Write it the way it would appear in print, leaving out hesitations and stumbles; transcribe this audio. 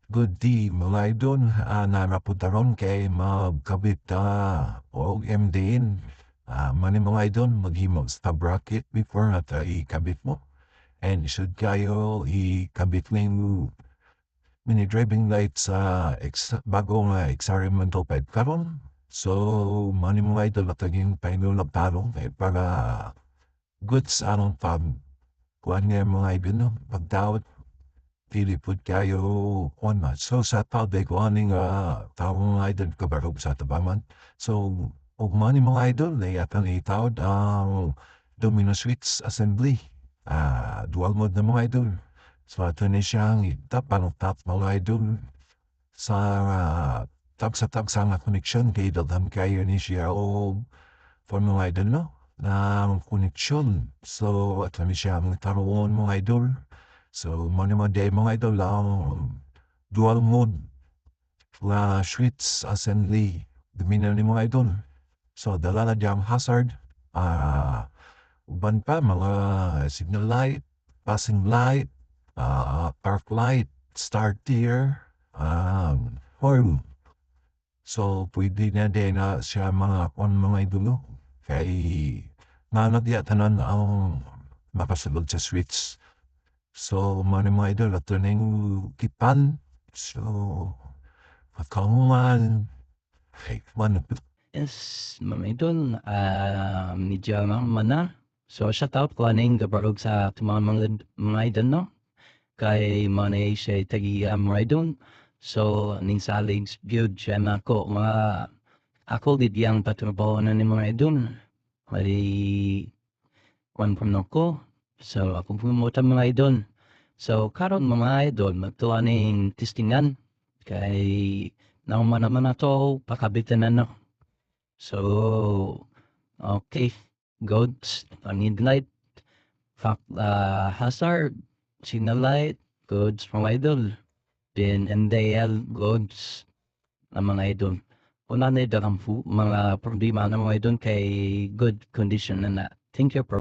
Good day mga idol, narapunta ron kay magkabit og MDN. Mani mga idol, maghimog sa bracket before at ikabit mo. And should kayo ikabit na yung mini driving light sa bagong experimental pad karon. So, mani mga idol at yung painulog talong para good sa anong kuhan nga mga idol no, pagdawat pili pud kayo kuan man. So sa tawde ko aning tawo nga idol kabarog sa tabaman. So ug man ni mga idol na atang itawd ang Domino Switch Assembly. Dual mode na mga idol. So ato ni siyang itap ang top mga idol sa tag sa nga connection kay dalham kayo ni siya o for mga idol no ng koneksyon. So ato ni siya ang taruon mga idol. So, mga day mga idol ang dual mode switch assembly. Domino ni mga idol. So, dala na diyang hazard. Uban pa mga signal light, passing light, park light, starter, horn. So, pwede na din na siya mga mga idol. Kay nanagya tanan ang makasulod sa switch. So, mga idol ato na yung kipan. So, makaungan. Hey, man. Yes, mga idol, medyo mana. So, shout out ko aning gabarog sa mga idol, no? Kay manay siya tagi mga idol. So, ning salig build siya na ko, ako did yang patrabaho na ni mga idol. Mali, one from ko. So, ako pumunta mga idol. So, karon mga idol, magtuwa ning testingan. Kay, naman naman na to, pakabitan na no. So, okay, goods, need light, hazard, signal light, goods from idol, then NDL, goods, na mga idol. Una na mga problema na mga idol kay good condition na na. Thank you for